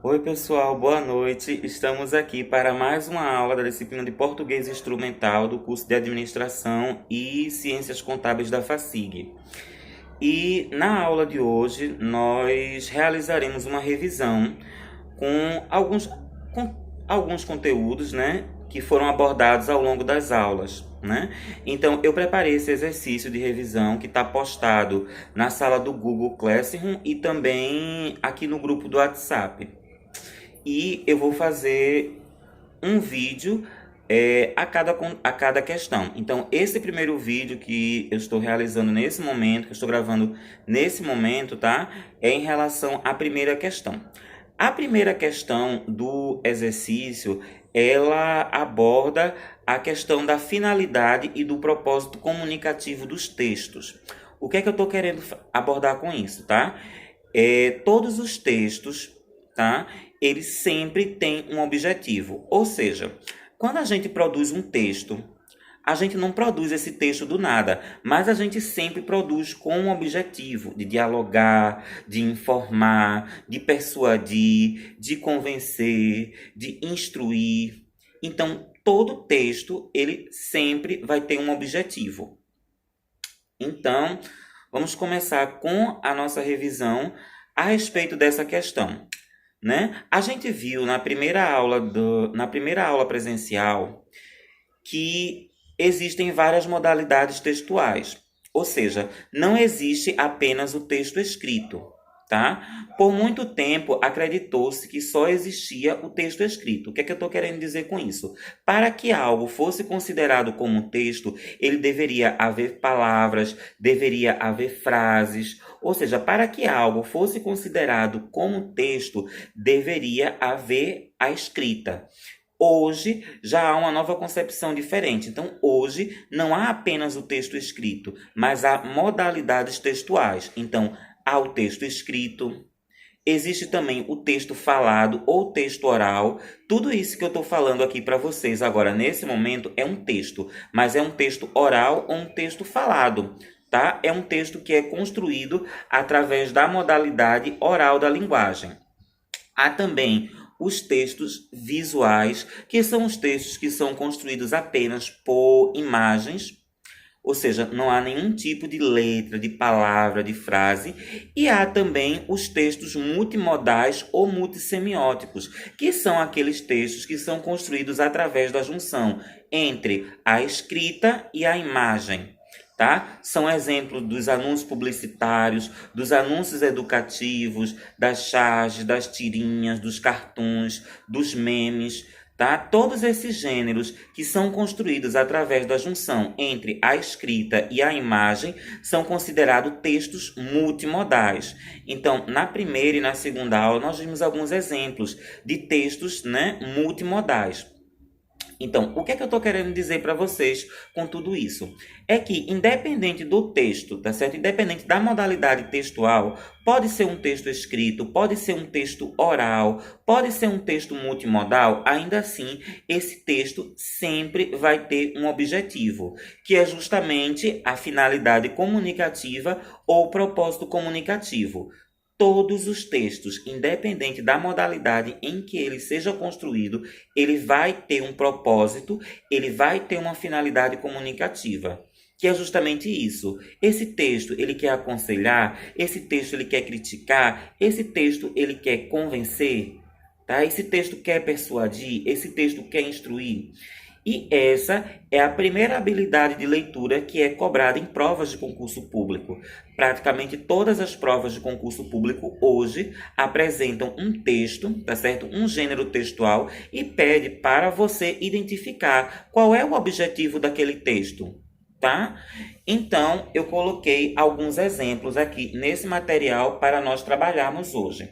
Oi, pessoal, boa noite. Estamos aqui para mais uma aula da disciplina de Português Instrumental do curso de Administração e Ciências Contábeis da FACIG. E na aula de hoje nós realizaremos uma revisão com alguns conteúdos, né, que foram abordados ao longo das aulas, né? Então eu preparei esse exercício de revisão que está postado na sala do Google Classroom e também aqui no grupo do WhatsApp. E eu vou fazer um vídeo a cada questão. Então, esse primeiro vídeo que eu estou realizando nesse momento, que eu estou gravando nesse momento, tá? É em relação à primeira questão. A primeira questão do exercício, ela aborda a questão da finalidade e do propósito comunicativo dos textos. O que é que eu estou querendo abordar com isso, tá? Todos os textos, tá? Eles sempre têm um objetivo. Ou seja, quando a gente produz um texto, a gente não produz esse texto do nada, mas a gente sempre produz com um objetivo de dialogar, de informar, de persuadir, de convencer, de instruir. Então, todo texto, ele sempre vai ter um objetivo. Então, vamos começar com a nossa revisão a respeito dessa questão, né? A gente viu na primeira aula presencial que existem várias modalidades textuais, ou seja, não existe apenas o texto escrito, tá? Por muito tempo acreditou-se que só existia o texto escrito. O que é que eu estou querendo dizer com isso? Para que algo fosse considerado como um texto, ele deveria haver palavras, deveria haver frases, ou seja, para que algo fosse considerado como texto, deveria haver a escrita. Hoje já há uma nova concepção diferente. Então, hoje não há apenas o texto escrito, mas há modalidades textuais. Então, há o texto escrito, existe também o texto falado ou texto oral. Tudo isso que eu estou falando aqui para vocês agora, nesse momento, é um texto, mas é um texto oral ou um texto falado. Tá? É um texto que é construído através da modalidade oral da linguagem. Há também os textos visuais, que são os textos que são construídos apenas por imagens, ou seja, não há nenhum tipo de letra, de palavra, de frase. E há também os textos multimodais ou multissemióticos, que são aqueles textos que são construídos através da junção entre a escrita e a imagem. Tá? São exemplos dos anúncios publicitários, dos anúncios educativos, das charges, das tirinhas, dos cartoons, dos memes, tá? Todos esses gêneros que são construídos através da junção entre a escrita e a imagem são considerados textos multimodais. Então, na primeira e na segunda aula, nós vimos alguns exemplos de textos, né, multimodais. Então, o que é que eu estou querendo dizer para vocês com tudo isso? É que, independente do texto, tá certo? Independente da modalidade textual, pode ser um texto escrito, pode ser um texto oral, pode ser um texto multimodal, ainda assim, esse texto sempre vai ter um objetivo, que é justamente a finalidade comunicativa ou propósito comunicativo. Todos os textos, independente da modalidade em que ele seja construído, ele vai ter um propósito, ele vai ter uma finalidade comunicativa, que é justamente isso. Esse texto, ele quer aconselhar, esse texto, ele quer criticar, esse texto, ele quer convencer, tá? Esse texto quer persuadir, esse texto quer instruir. E essa é a primeira habilidade de leitura que é cobrada em provas de concurso público. Praticamente todas as provas de concurso público hoje apresentam um texto, tá certo? Um gênero textual e pede para você identificar qual é o objetivo daquele texto, tá? Então, eu coloquei alguns exemplos aqui nesse material para nós trabalharmos hoje.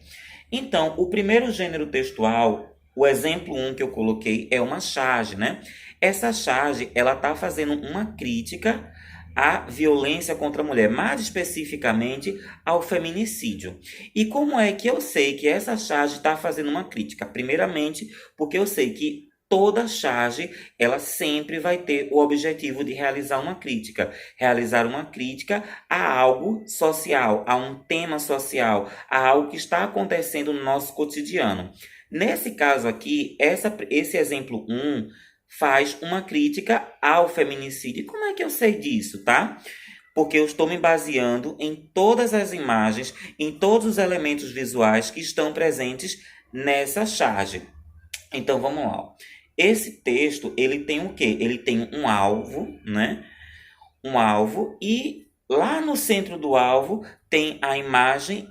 Então, o primeiro gênero textual, o exemplo 1 que eu coloquei é uma charge, né? Essa charge, ela está fazendo uma crítica à violência contra a mulher, mais especificamente ao feminicídio. E como é que eu sei que essa charge está fazendo uma crítica? Primeiramente, porque eu sei que toda charge, ela sempre vai ter o objetivo de realizar uma crítica a algo social, a um tema social, a algo que está acontecendo no nosso cotidiano. Nesse caso aqui, esse exemplo 1 faz uma crítica ao feminicídio. Como é que eu sei disso, tá? Porque eu estou me baseando em todas as imagens, em todos os elementos visuais que estão presentes nessa charge. Então, vamos lá. Esse texto, ele tem o quê? Ele tem um alvo, né? Um alvo, e lá no centro do alvo tem a imagem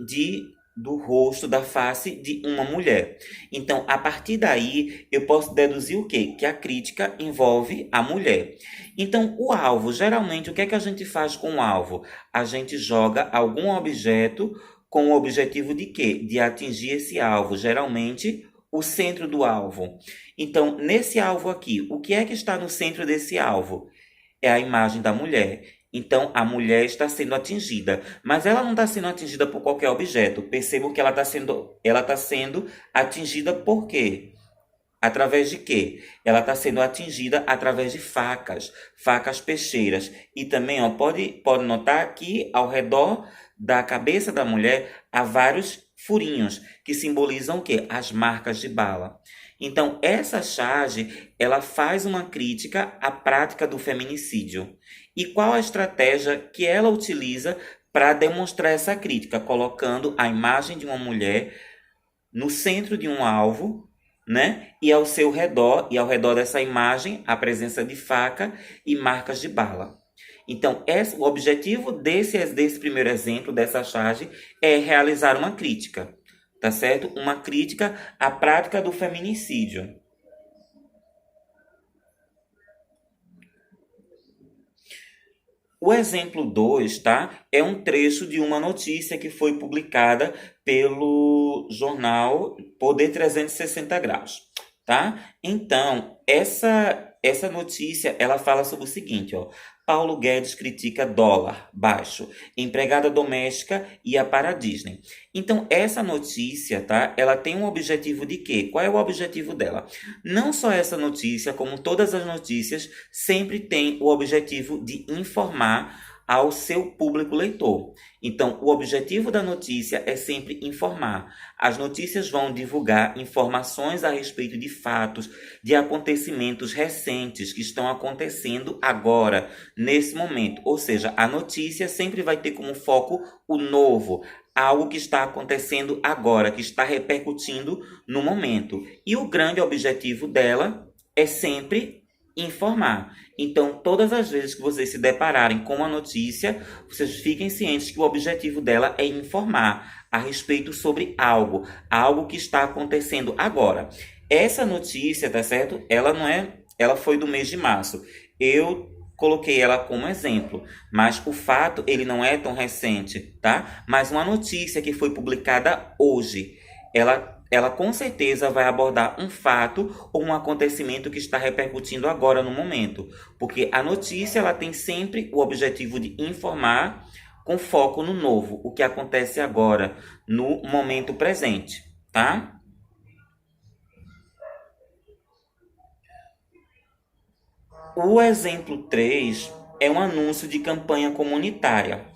do rosto, da face de uma mulher. Então, a partir daí, eu posso deduzir o quê? Que a crítica envolve a mulher. Então, o alvo, geralmente, o que é que a gente faz com o alvo? A gente joga algum objeto com o objetivo de quê? De atingir esse alvo, geralmente o centro do alvo. Então, nesse alvo aqui, o que é que está no centro desse alvo? É a imagem da mulher. Então, a mulher está sendo atingida, mas ela não está sendo atingida por qualquer objeto. Percebo que ela está sendo atingida por quê? Através de quê? Ela está sendo atingida através de facas peixeiras. E também pode notar que ao redor da cabeça da mulher há vários furinhos que simbolizam o quê? As marcas de bala. Então, essa charge, ela faz uma crítica à prática do feminicídio. E qual a estratégia que ela utiliza para demonstrar essa crítica? Colocando a imagem de uma mulher no centro de um alvo, né? E ao redor dessa imagem, a presença de faca e marcas de bala. Então, o objetivo desse primeiro exemplo, dessa charge, é realizar uma crítica, tá certo? Uma crítica à prática do feminicídio. O exemplo 2, tá? É um trecho de uma notícia que foi publicada pelo jornal Poder 360 Graus, tá? Então, essa notícia, ela fala sobre o seguinte, ó. Paulo Guedes critica dólar baixo, empregada doméstica ia para a Disney. Então, essa notícia, tá? Ela tem um objetivo de quê? Qual é o objetivo dela? Não só essa notícia, como todas as notícias, sempre tem o objetivo de informar ao seu público leitor. Então, o objetivo da notícia é sempre informar. As notícias vão divulgar informações a respeito de fatos, de acontecimentos recentes que estão acontecendo agora, nesse momento. Ou seja, a notícia sempre vai ter como foco o novo, algo que está acontecendo agora, que está repercutindo no momento. E o grande objetivo dela é sempre informar. Então, todas as vezes que vocês se depararem com uma notícia, vocês fiquem cientes que o objetivo dela é informar a respeito sobre algo que está acontecendo agora. Essa notícia, tá certo? Ela foi do mês de março. Eu coloquei ela como exemplo, mas o fato ele não é tão recente, tá? Mas uma notícia que foi publicada hoje, ela com certeza vai abordar um fato ou um acontecimento que está repercutindo agora no momento, porque a notícia ela tem sempre o objetivo de informar com foco no novo, o que acontece agora, no momento presente, tá? O exemplo 3 é um anúncio de campanha comunitária.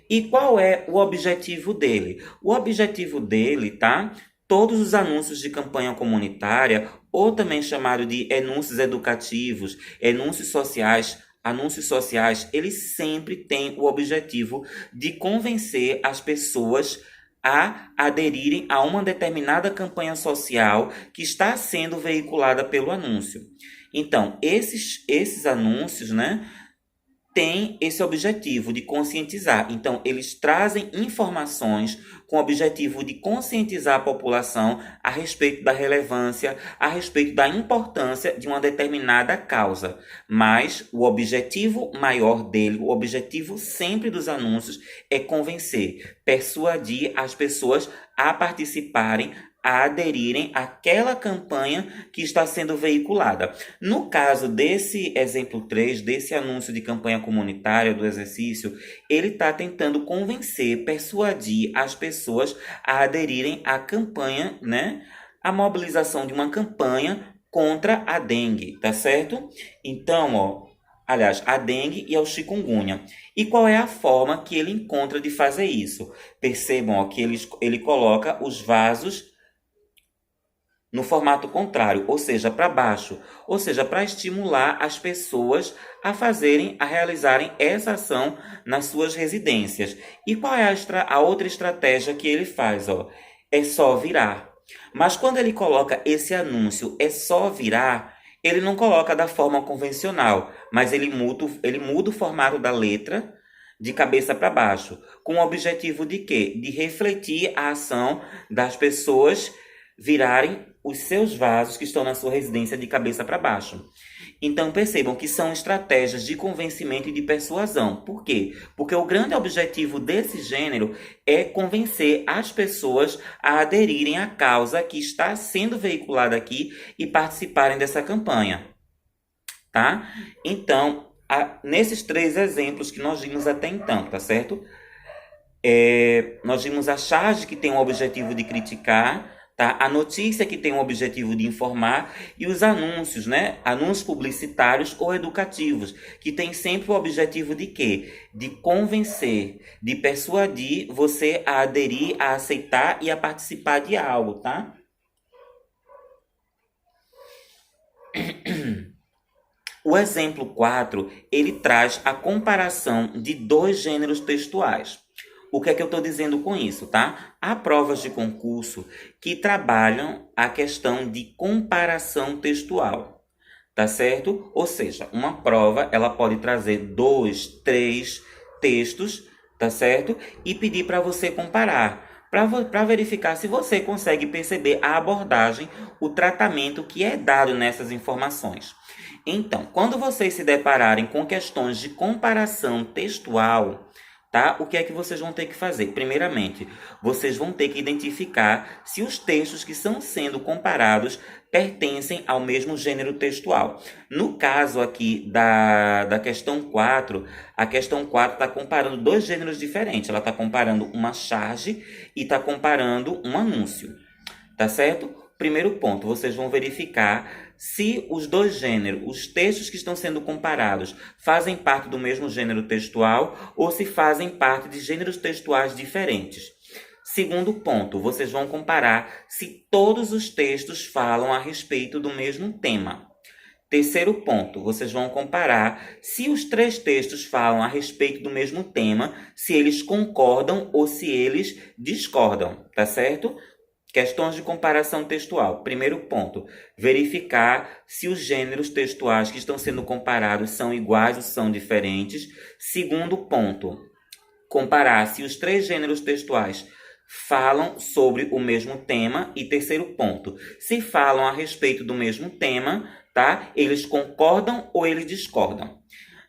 E qual é o objetivo dele? O objetivo dele, tá? Todos os anúncios de campanha comunitária, ou também chamado de anúncios educativos, anúncios sociais, eles sempre têm o objetivo de convencer as pessoas a aderirem a uma determinada campanha social que está sendo veiculada pelo anúncio. Então, esses anúncios, né, têm esse objetivo de conscientizar. Então, eles trazem informações com o objetivo de conscientizar a população a respeito da relevância, a respeito da importância de uma determinada causa. Mas o objetivo maior dele, o objetivo sempre dos anúncios é convencer, persuadir as pessoas a participarem, a aderirem àquela campanha que está sendo veiculada. No caso desse exemplo 3, desse anúncio de campanha comunitária do exercício, ele está tentando convencer, persuadir as pessoas a aderirem à campanha, né? A mobilização de uma campanha contra a dengue, tá certo? Então, ó, aliás, a dengue e ao chikungunya. E qual é a forma que ele encontra de fazer isso? Percebam, ó, que ele coloca os vasos no formato contrário, ou seja, para baixo, ou seja, para estimular as pessoas a realizarem essa ação nas suas residências. E qual é a outra estratégia que ele faz? Ó? É só virar. Mas quando ele coloca esse anúncio, é só virar, ele não coloca da forma convencional, mas ele muda o formato da letra de cabeça para baixo, com o objetivo de quê? De refletir a ação das pessoas virarem os seus vasos que estão na sua residência de cabeça para baixo. Então percebam que são estratégias de convencimento e de persuasão. Por quê? Porque o grande objetivo desse gênero é convencer as pessoas a aderirem à causa que está sendo veiculada aqui e participarem dessa campanha. Tá? Então, nesses 3 exemplos que nós vimos até então, tá certo? Nós vimos a charge que tem o objetivo de criticar, tá? A notícia que tem o objetivo de informar e os anúncios, né? Anúncios publicitários ou educativos, que tem sempre o objetivo de quê? De convencer, de persuadir você a aderir, a aceitar e a participar de algo, tá? O exemplo 4, ele traz a comparação de 2 gêneros textuais. O que é que eu estou dizendo com isso, tá? Há provas de concurso que trabalham a questão de comparação textual, tá certo? Ou seja, uma prova, ela pode trazer 2, 3 textos, tá certo? E pedir para você comparar, para verificar se você consegue perceber a abordagem, o tratamento que é dado nessas informações. Então, quando vocês se depararem com questões de comparação textual, tá? O que é que vocês vão ter que fazer? Primeiramente, vocês vão ter que identificar se os textos que estão sendo comparados pertencem ao mesmo gênero textual. No caso aqui da questão 4, a questão 4 está comparando 2 gêneros diferentes. Ela está comparando uma charge e está comparando um anúncio. Tá certo? Primeiro ponto, vocês vão verificar se os 2 gêneros, os textos que estão sendo comparados, fazem parte do mesmo gênero textual ou se fazem parte de gêneros textuais diferentes. Segundo ponto, vocês vão comparar se todos os textos falam a respeito do mesmo tema. Terceiro ponto, vocês vão comparar se os 3 textos falam a respeito do mesmo tema, se eles concordam ou se eles discordam, tá certo? Questões de comparação textual. Primeiro ponto, verificar se os gêneros textuais que estão sendo comparados são iguais ou são diferentes. Segundo ponto, comparar se os 3 gêneros textuais falam sobre o mesmo tema. E terceiro ponto, se falam a respeito do mesmo tema, tá? Eles concordam ou eles discordam.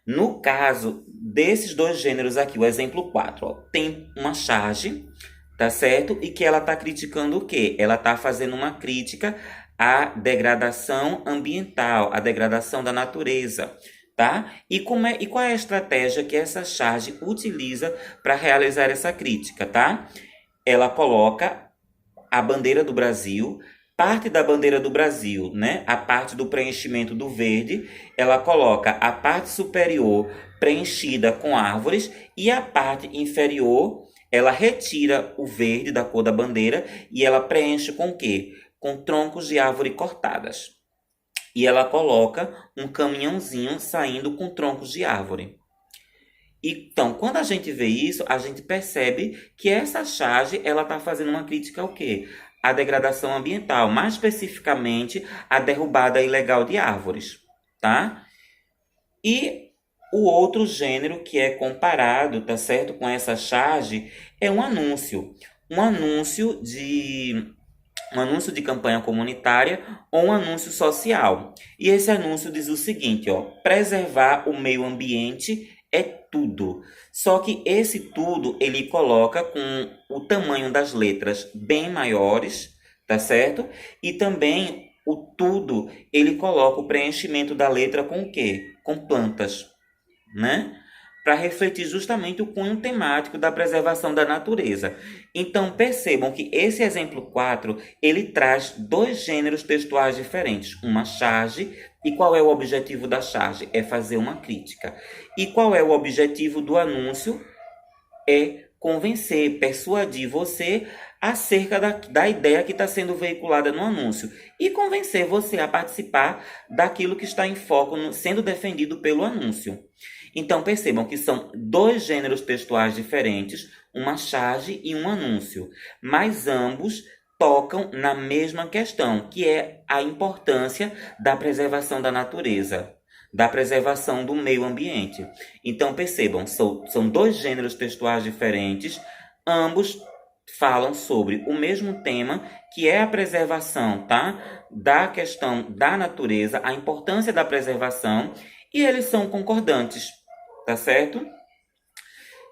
No caso desses 2 gêneros aqui, o exemplo 4, ó, tem uma charge, tá certo? E que ela está criticando o quê? Ela está fazendo uma crítica à degradação ambiental, à degradação da natureza, tá? E qual é a estratégia que essa charge utiliza para realizar essa crítica, tá? Ela coloca a bandeira do Brasil, parte da bandeira do Brasil, né? A parte do preenchimento do verde, ela coloca a parte superior preenchida com árvores e a parte inferior ela retira o verde da cor da bandeira e ela preenche com o quê? Com troncos de árvore cortadas. E ela coloca um caminhãozinho saindo com troncos de árvore. Então, quando a gente vê isso, a gente percebe que essa charge ela está fazendo uma crítica ao quê? À degradação ambiental, mais especificamente à derrubada ilegal de árvores, tá? E o outro gênero que é comparado, tá certo, com essa charge é um anúncio. Um anúncio de campanha comunitária ou um anúncio social. E esse anúncio diz o seguinte, ó, preservar o meio ambiente é tudo. Só que esse tudo ele coloca com o tamanho das letras bem maiores, tá certo? E também o tudo ele coloca o preenchimento da letra com o quê? Com plantas, né? para refletir justamente o cunho temático da preservação da natureza. Então, percebam que esse exemplo 4, ele traz dois gêneros textuais diferentes, uma charge. E qual é o objetivo da charge? É fazer uma crítica. E qual é o objetivo do anúncio? É convencer, persuadir você acerca da ideia que está sendo veiculada no anúncio e convencer você a participar daquilo que está em foco sendo defendido pelo anúncio. Então percebam que são dois gêneros textuais diferentes, uma charge e um anúncio, mas ambos tocam na mesma questão, que é a importância da preservação da natureza, da preservação do meio ambiente. Então percebam, são dois gêneros textuais diferentes, ambos falam sobre o mesmo tema, que é a preservação, tá? Da questão da natureza, a importância da preservação, e eles são concordantes, tá certo?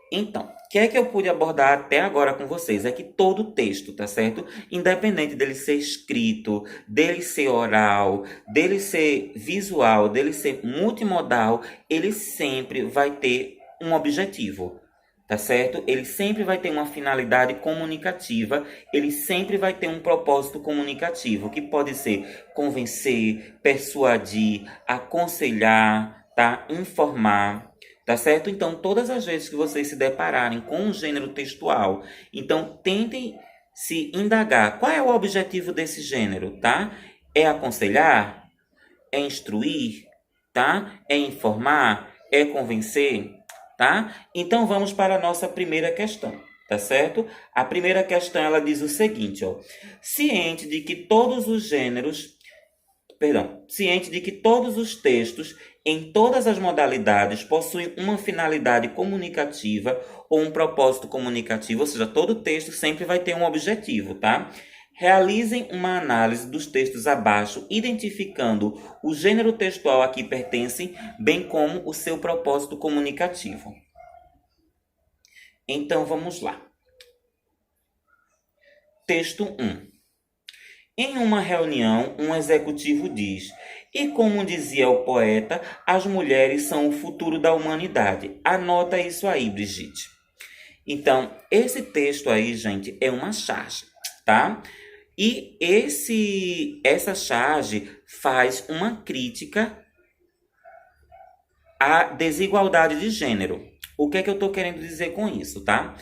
Então, o que é que eu pude abordar até agora com vocês? É que todo texto, tá certo? Independente dele ser escrito, dele ser oral, dele ser visual, dele ser multimodal, ele sempre vai ter um objetivo, tá certo? Ele sempre vai ter uma finalidade comunicativa, ele sempre vai ter um propósito comunicativo, que pode ser convencer, persuadir, aconselhar, tá? Informar. Tá certo? Então, todas as vezes que vocês se depararem com um gênero textual, então tentem se indagar qual é o objetivo desse gênero, tá? É aconselhar? É instruir? Tá? É informar? É convencer? Tá? Então, vamos para a nossa primeira questão, tá certo? A primeira questão, ela diz o seguinte, ó. Ciente de que todos os textos em todas as modalidades possuem uma finalidade comunicativa ou um propósito comunicativo, ou seja, todo texto sempre vai ter um objetivo, tá? Realizem uma análise dos textos abaixo, identificando o gênero textual a que pertencem, bem como o seu propósito comunicativo. Então, vamos lá. Texto 1. Em uma reunião, um executivo diz: e como dizia o poeta, as mulheres são o futuro da humanidade. Anota isso aí, Brigitte. Então, esse texto aí, gente, é uma charge, tá? E essa charge faz uma crítica à desigualdade de gênero. O que é que eu estou querendo dizer com isso, tá?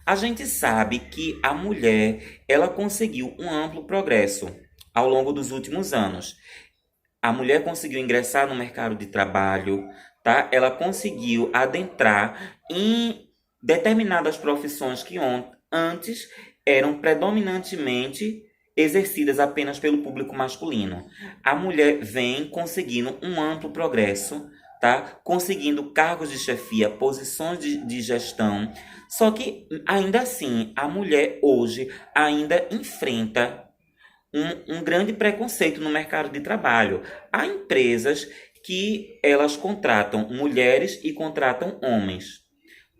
A gente sabe que a mulher, ela conseguiu um amplo progresso ao longo dos últimos anos. A mulher conseguiu ingressar no mercado de trabalho, tá? Ela conseguiu adentrar em determinadas profissões que antes eram predominantemente exercidas apenas pelo público masculino. A mulher vem conseguindo um amplo progresso, tá? Conseguindo cargos de chefia, posições de gestão. Só que, ainda assim, a mulher hoje ainda enfrenta um grande preconceito no mercado de trabalho. Há empresas que elas contratam mulheres e contratam homens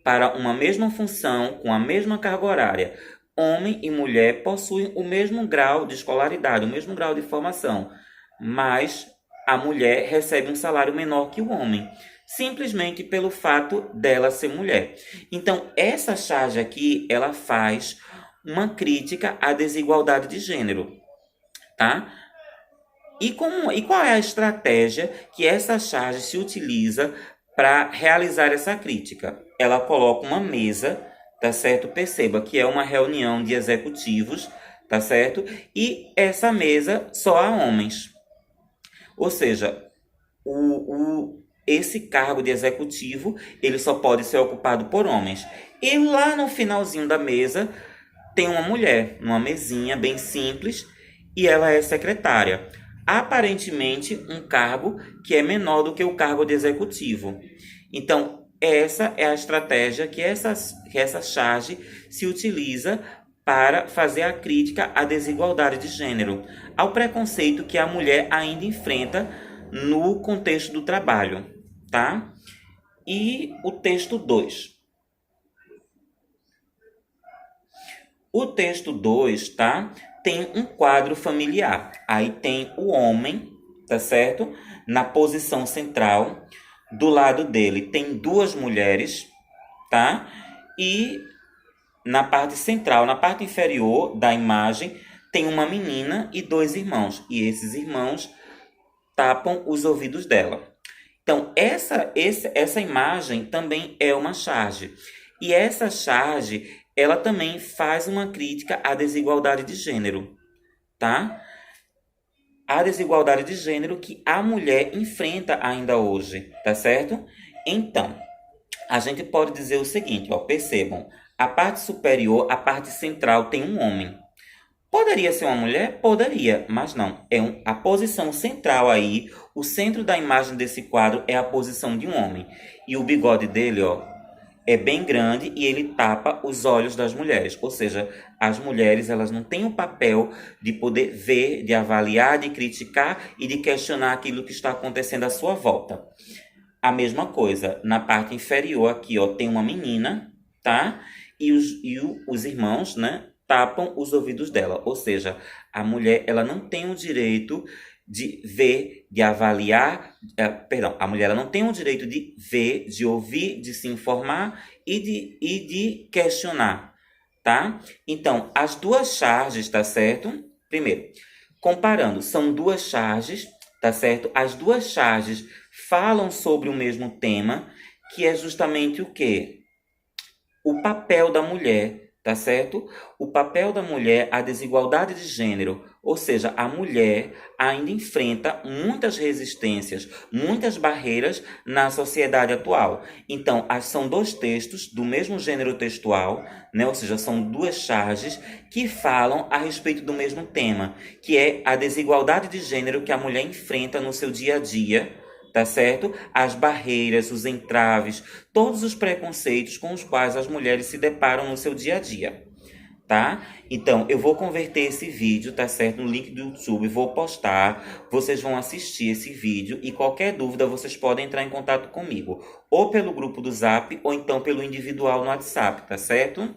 para uma mesma função, com a mesma carga horária. Homem e mulher possuem o mesmo grau de escolaridade, o mesmo grau de formação, mas a mulher recebe um salário menor que o homem, simplesmente pelo fato dela ser mulher. Então, essa charge aqui, ela faz uma crítica à desigualdade de gênero, tá? E qual é a estratégia que essa charge se utiliza para realizar essa crítica? Ela coloca uma mesa, tá certo? Perceba que é uma reunião de executivos, tá certo? E essa mesa só há homens. Ou seja, esse cargo de executivo, ele só pode ser ocupado por homens. E lá no finalzinho da mesa tem uma mulher, numa mesinha bem simples, e ela é secretária. Aparentemente, um cargo que é menor do que o cargo de executivo. Então, essa é a estratégia que essa charge se utiliza para fazer a crítica à desigualdade de gênero, ao preconceito que a mulher ainda enfrenta no contexto do trabalho, tá? E o texto 2. O texto 2, tá? Tem um quadro familiar. Aí tem o homem, tá certo? Na posição central. Do lado dele tem duas mulheres, tá? E na parte central, na parte inferior da imagem, tem uma menina e dois irmãos. E esses irmãos tapam os ouvidos dela. Então, essa imagem também é uma charge. E essa charge, ela também faz uma crítica à desigualdade de gênero, tá? A desigualdade de gênero que a mulher enfrenta ainda hoje, tá certo? Então, a gente pode dizer o seguinte, ó, percebam, a parte superior, a parte central tem um homem. Poderia ser uma mulher? Poderia, mas não. A posição central aí, o centro da imagem desse quadro é a posição de um homem. E o bigode dele, ó, é bem grande e ele tapa os olhos das mulheres. Ou seja, as mulheres, elas não têm o papel de poder ver, de avaliar, de criticar e de questionar aquilo que está acontecendo à sua volta. A mesma coisa, na parte inferior aqui, ó, tem uma menina, tá? E os irmãos, né, tapam os ouvidos dela. Ou seja, a mulher, ela não tem o direito de ver, de avaliar, a mulher ela não tem o direito de ver, de ouvir, de se informar e de questionar, tá? Então, as duas charges, tá certo? Primeiro, comparando, são duas charges, tá certo? As duas charges falam sobre o mesmo tema, que é justamente o quê? O papel da mulher, tá certo? O papel da mulher, a desigualdade de gênero, ou seja, a mulher ainda enfrenta muitas resistências, muitas barreiras na sociedade atual. Então, são dois textos do mesmo gênero textual, né? Ou seja, são duas charges que falam a respeito do mesmo tema, que é a desigualdade de gênero que a mulher enfrenta no seu dia a dia, tá certo? As barreiras, os entraves, todos os preconceitos com os quais as mulheres se deparam no seu dia a dia, tá? Então, eu vou converter esse vídeo, tá certo? No link do YouTube, vou postar, vocês vão assistir esse vídeo e qualquer dúvida vocês podem entrar em contato comigo, ou pelo grupo do Zap, ou então pelo individual no WhatsApp, tá certo?